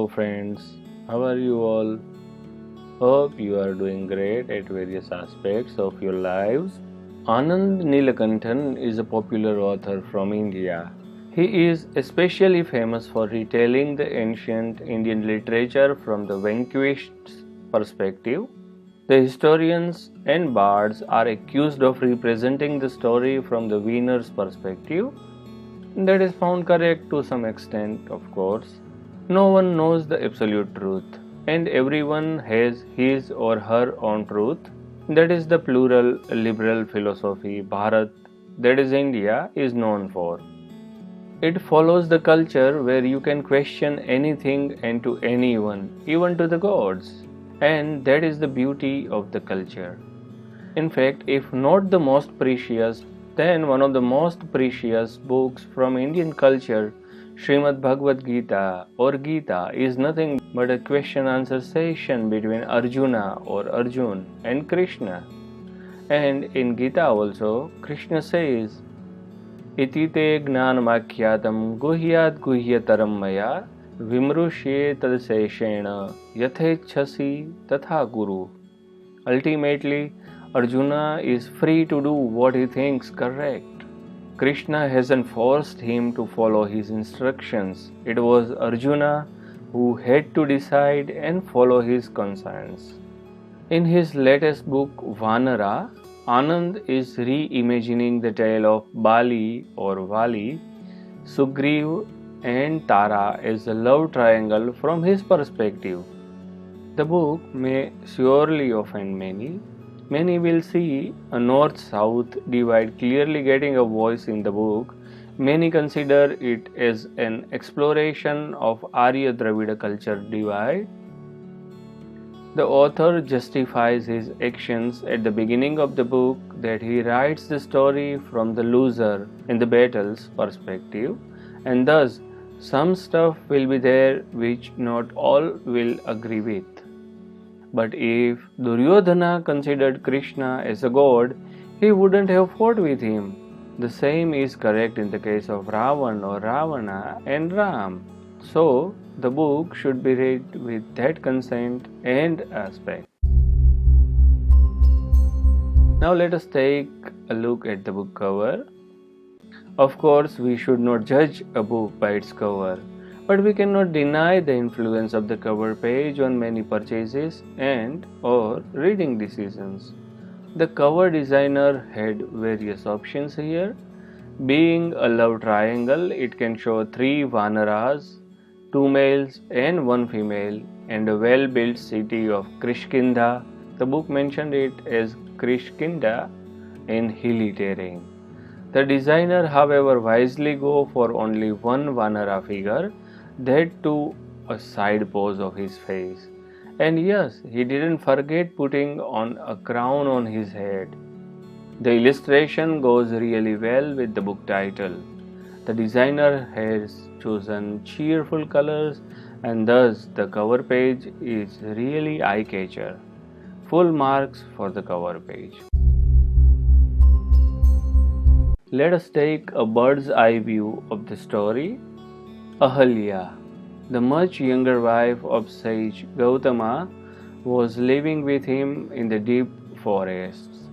friends, how are you all? Hope you are doing great at various aspects of your lives. Anand Neelakantan is a popular author from India. He is especially famous for retelling the ancient Indian literature from the vanquished's perspective. The historians and bards are accused of representing the story from the winner's perspective. That is found correct to some extent, of course. No one knows the absolute truth, and everyone has his or her own truth. That is the plural liberal philosophy Bharat, that is India, is known for. It follows the culture where you can question anything and to anyone, even to the gods. And that is the beauty of the culture. In fact, if not the most precious, then one of the most precious books from Indian culture, Srimad Bhagavad Gita or Gita, is nothing but a question-answer session between Arjuna or Arjun and Krishna. And in Gita also, Krishna says, Iti te gnanamakhyatam guhyat guhyataram maya vimrushye tadseshena yathechasi tatha guru. Ultimately, Arjuna is free to do what he thinks correct. Krishna hasn't forced him to follow his instructions. It was Arjuna who had to decide and follow his conscience. In his latest book, Vanara, Anand is reimagining the tale of Bali or Vali, Sugriv and Tara as a love triangle from his perspective. The book may surely offend many. Many will see a north-south divide clearly getting a voice in the book. Many consider it as an exploration of Arya-Dravida culture divide. The author justifies his actions at the beginning of the book that he writes the story from the loser in the battle's perspective, and thus some stuff will be there which not all will agree with. But if Duryodhana considered Krishna as a god, he wouldn't have fought with him. The same is correct in the case of Ravan or Ravana and Ram. So, the book should be read with that consent and aspect. Now let us take a look at the book cover. Of course, we should not judge a book by its cover, but we cannot deny the influence of the cover page on many purchases and or reading decisions. The cover designer had various options here. Being a love triangle, it can show 3 Vanaras, 2 males and 1 female, and a well-built city of Kishkinda. The book mentioned it as Kishkinda in hilly terrain. The designer, however, wisely go for only 1 Vanara figure, that too a side pose of his face. And yes, he didn't forget putting on a crown on his head. The illustration goes really well with the book title. The designer has chosen cheerful colors and thus the cover page is really eye-catcher. Full marks for the cover page. Let us take a bird's eye view of the story. Ahalya, the much younger wife of sage Gautama, was living with him in the deep forests.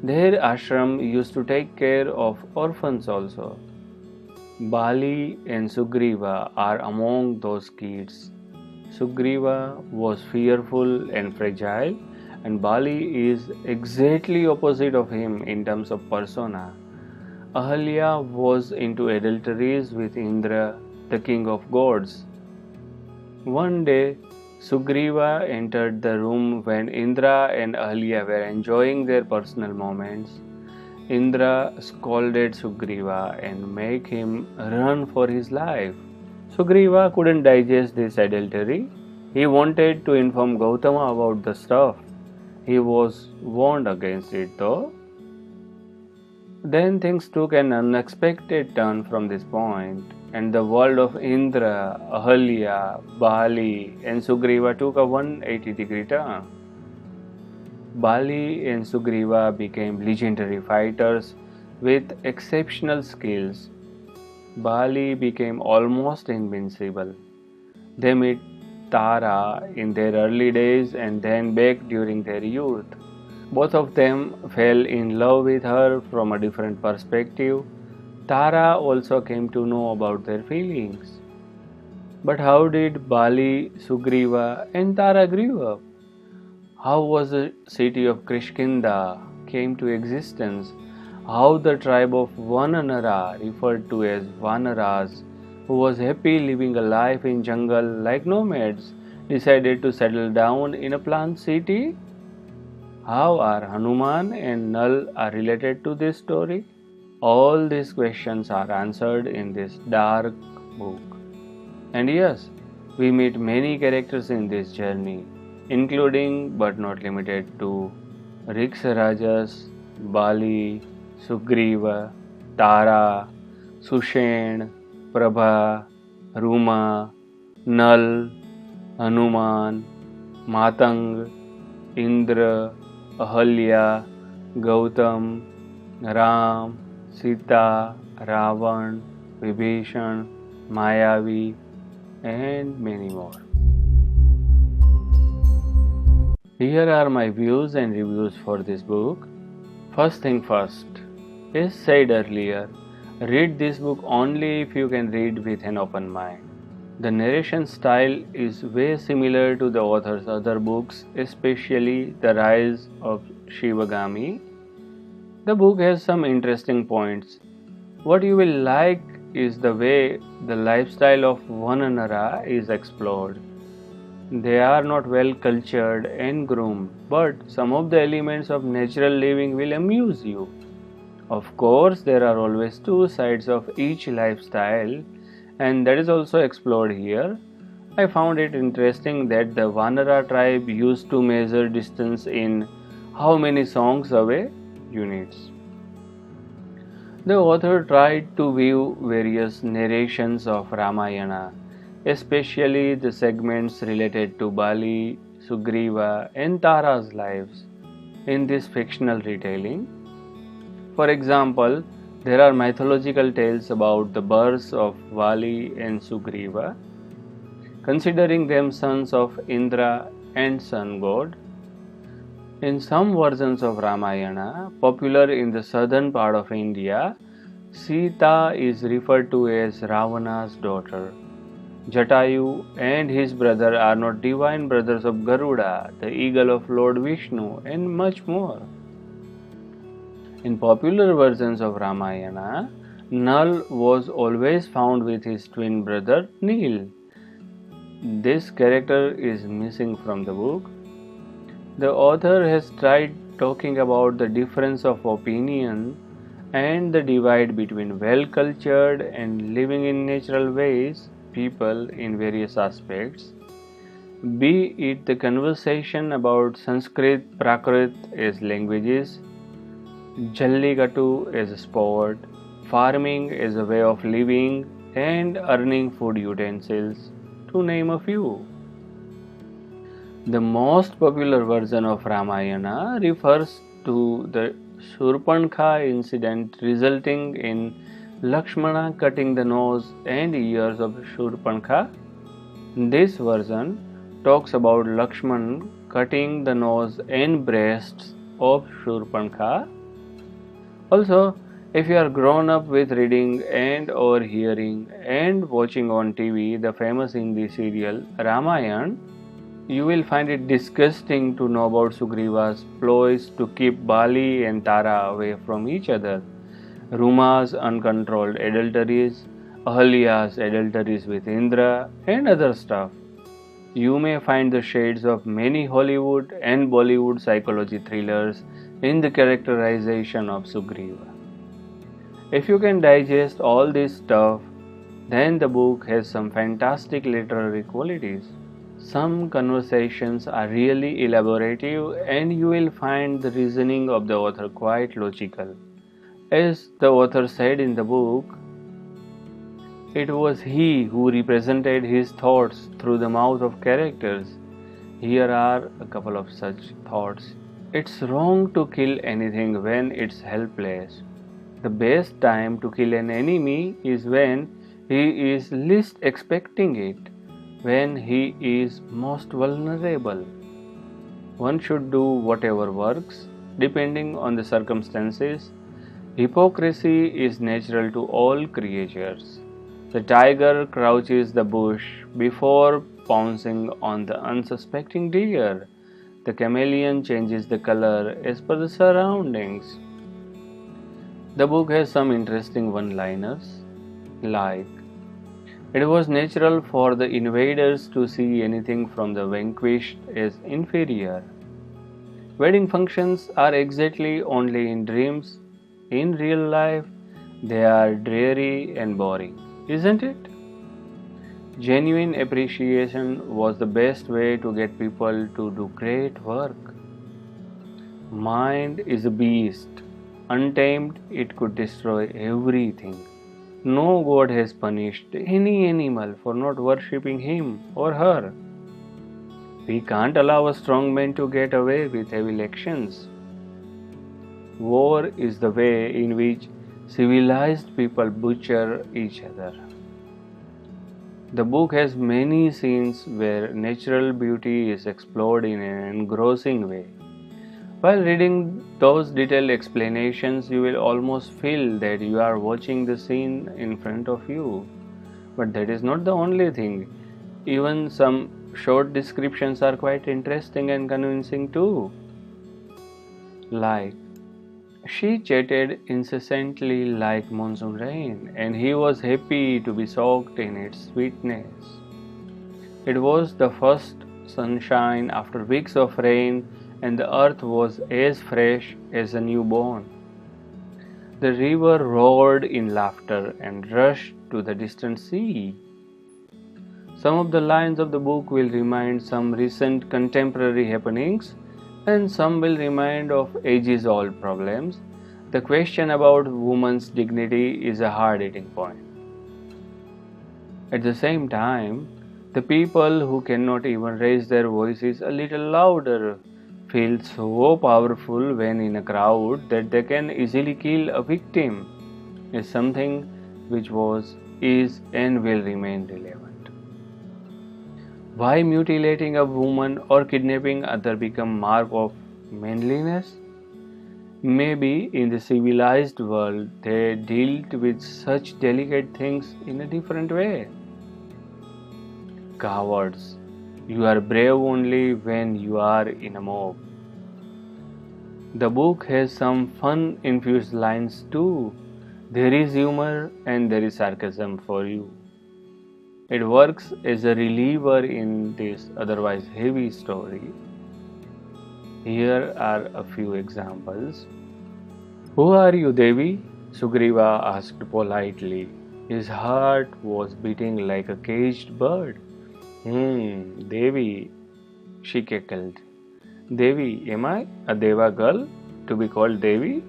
Their ashram used to take care of orphans also. Bali and Sugriva are among those kids. Sugriva was fearful and fragile, and Bali is exactly opposite of him in terms of persona. Ahalya was into adulteries with Indra, the king of gods. One day, Sugriva entered the room when Indra and Ahalya were enjoying their personal moments. Indra scolded Sugriva and made him run for his life. Sugriva couldn't digest this adultery. He wanted to inform Gautama about the stuff. He was warned against it though. Then things took an unexpected turn from this point, and the world of Indra, Ahalya, Bali, and Sugriva took a 180-degree turn. Bali and Sugriva became legendary fighters with exceptional skills. Bali became almost invincible. They met Tara in their early days and then back during their youth. Both of them fell in love with her from a different perspective. Tara also came to know about their feelings. But how did Bali, Sugriva, and Tara grew up? How was the city of Kishkinda came to existence? How the tribe of Vananara, referred to as Vanaras, who was happy living a life in jungle like nomads, decided to settle down in a plant city? How are Hanuman and Nal are related to this story? All these questions are answered in this dark book. And yes, we meet many characters in this journey, including but not limited to Riksarajas, Bali, Sugriva, Tara, Sushen, Prabha, Ruma, Nal, Hanuman, Matang, Indra, Ahalya, Gautam, Ram, Sita, Ravan, Vibhishan, Mayavi, and many more. Here are my views and reviews for this book. First thing first, as said earlier, read this book only if you can read with an open mind. The narration style is way similar to the author's other books, especially The Rise of Shivagami. The book has some interesting points. What you will like is the way the lifestyle of Vananara is explored. They are not well cultured and groomed, but some of the elements of natural living will amuse you. Of course, there are always two sides of each lifestyle, and that is also explored here. I found it interesting that the Vanara tribe used to measure distance in how many songs away units. The author tried to view various narrations of Ramayana, especially the segments related to Bali, Sugriva, and Tara's lives in this fictional retelling. For example, there are mythological tales about the births of Vali and Sugriva, considering them sons of Indra and sun god. In some versions of Ramayana, popular in the southern part of India, Sita is referred to as Ravana's daughter. Jatayu and his brother are not divine brothers of Garuda, the eagle of Lord Vishnu, and much more. In popular versions of Ramayana, Nal was always found with his twin brother Nil. This character is missing from the book. The author has tried talking about the difference of opinion and the divide between well-cultured and living in natural ways people in various aspects, be it the conversation about Sanskrit Prakrit as languages, Jallikattu as a sport, farming as a way of living, and earning food utensils, to name a few. The most popular version of Ramayana refers to the Shurpankha incident resulting in Lakshmana cutting the nose and ears of Shurpankha. This version talks about Lakshman cutting the nose and breasts of Shurpankha. Also, if you are grown up with reading and or hearing and watching on TV the famous Hindi serial Ramayana, you will find it disgusting to know about Sugriva's ploys to keep Bali and Tara away from each other, Ruma's uncontrolled adulteries, Ahalya's adulteries with Indra, and other stuff. You may find the shades of many Hollywood and Bollywood psychology thrillers in the characterization of Sugriva. If you can digest all this stuff, then the book has some fantastic literary qualities. Some conversations are really elaborative and you will find the reasoning of the author quite logical. As the author said in the book, it was he who represented his thoughts through the mouth of characters. Here are a couple of such thoughts. It's wrong to kill anything when it's helpless. The best time to kill an enemy is when he is least expecting it. when he is most vulnerable. One should do whatever works, depending on the circumstances. Hypocrisy is natural to all creatures. The tiger crouches the bush before pouncing on the unsuspecting deer. The chameleon changes the color as per the surroundings. The book has some interesting one-liners, like, it was natural for the invaders to see anything from the vanquished as inferior. Wedding functions are exactly only in dreams. In real life, they are dreary and boring, isn't it? Genuine appreciation was the best way to get people to do great work. Mind is a beast. Untamed, it could destroy everything. No god has punished any animal for not worshipping him or her. We can't allow a strong man to get away with evil actions. War is the way in which civilized people butcher each other. The book has many scenes where natural beauty is explored in an engrossing way. While reading those detailed explanations, you will almost feel that you are watching the scene in front of you. But that is not the only thing. Even some short descriptions are quite interesting and convincing too. Like, she chatted incessantly like monsoon rain, and he was happy to be soaked in its sweetness. It was the first sunshine after weeks of rain, and the earth was as fresh as a newborn. The river roared in laughter and rushed to the distant sea. Some of the lines of the book will remind some recent contemporary happenings, and some will remind of ages-old problems. The question about woman's dignity is a hard-hitting point. At the same time, the people who cannot even raise their voices a little louder feel so powerful when in a crowd that they can easily kill a victim, is something which was, is, and will remain relevant. Why mutilating a woman or kidnapping other become mark of manliness? Maybe in the civilized world they dealt with such delicate things in a different way. Cowards, you are brave only when you are in a mob. The book has some fun infused lines too. There is humor and there is sarcasm for you. It works as a reliever in this otherwise heavy story. Here are a few examples. Who are you, Devi? Sugriva asked politely. His heart was beating like a caged bird. Devi, she cackled. Devi, am I a Deva girl to be called Devi?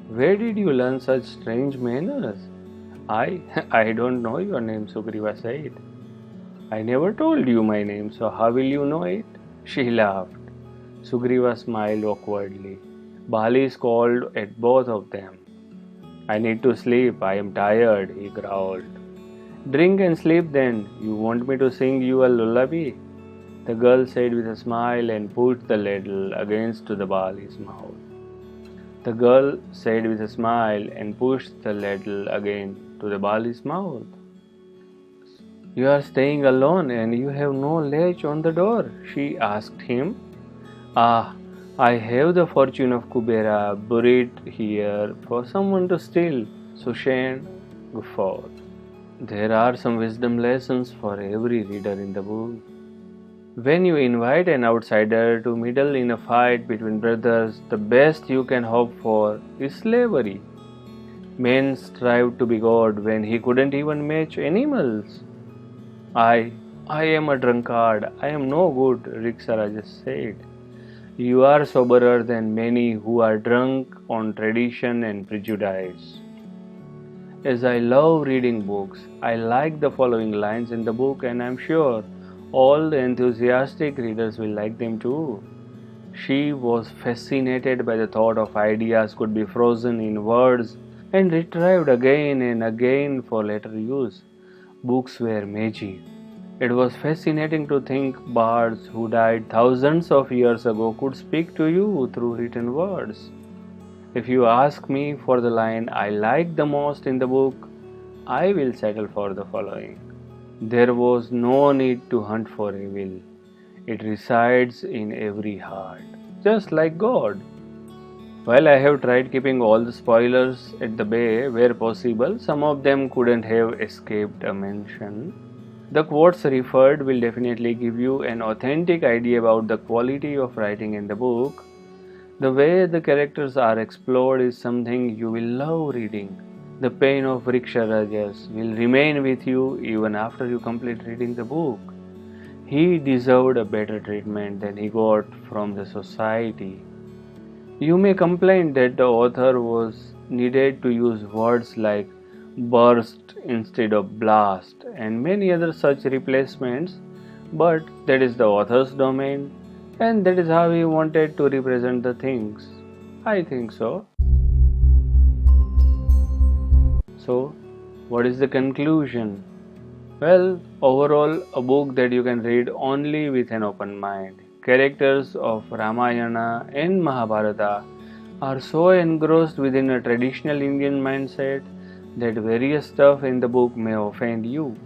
Where did you learn such strange manners? I don't know your name, Sugriva said. I never told you my name, so how will you know it? She laughed. Sugriva smiled awkwardly. Bali called at both of them. I need to sleep, I am tired, he growled. Drink and sleep then, you want me to sing you a lullaby? The girl said with a smile and put the ladle against the Bali's mouth. The girl said with a smile and pushed the ladle again to the Bali's mouth. You are staying alone and you have no latch on the door, she asked him. Ah, I have the fortune of Kubera buried here for someone to steal, Sushen guffawed. There are some wisdom lessons for every reader in the book. When you invite an outsider to meddle in a fight between brothers, the best you can hope for is slavery. Men strived to be God when he couldn't even match animals. I am a drunkard. I am no good, Riksara just said. You are soberer than many who are drunk on tradition and prejudice. As I love reading books, I like the following lines in the book, and I am sure all the enthusiastic readers will like them too. She was fascinated by the thought of ideas could be frozen in words and retrieved again and again for later use. Books were magic. It was fascinating to think bards who died thousands of years ago could speak to you through written words. If you ask me for the line I like the most in the book, I will settle for the following: there was no need to hunt for evil. It resides in every heart, just like God. While I have tried keeping all the spoilers at the bay where possible, some of them couldn't have escaped a mention. The quotes referred will definitely give you an authentic idea about the quality of writing in the book. The way the characters are explored is something you will love reading. The pain of Vriksha Rajas will remain with you even after you complete reading the book. He deserved a better treatment than he got from the society. You may complain that the author was needed to use words like burst instead of blast and many other such replacements, but that is the author's domain and that is how he wanted to represent the things. I think so. So, what is the conclusion? Well, overall, a book that you can read only with an open mind. Characters of Ramayana and Mahabharata are so engrossed within a traditional Indian mindset that various stuff in the book may offend you.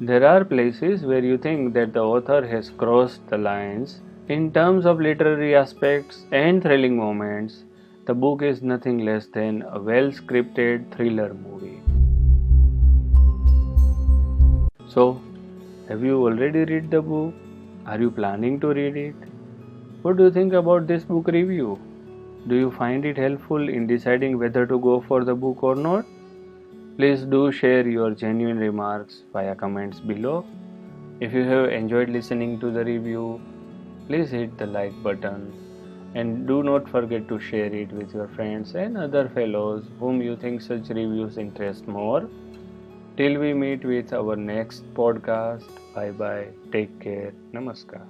There are places where you think that the author has crossed the lines. In terms of literary aspects and thrilling moments, the book is nothing less than a well-scripted thriller movie. So, have you already read the book? Are you planning to read it? What do you think about this book review? Do you find it helpful in deciding whether to go for the book or not? Please do share your genuine remarks via comments below. If you have enjoyed listening to the review, please hit the like button and do not forget to share it with your friends and other fellows whom you think such reviews interest more. Till we meet with our next podcast, bye bye, take care, namaskar.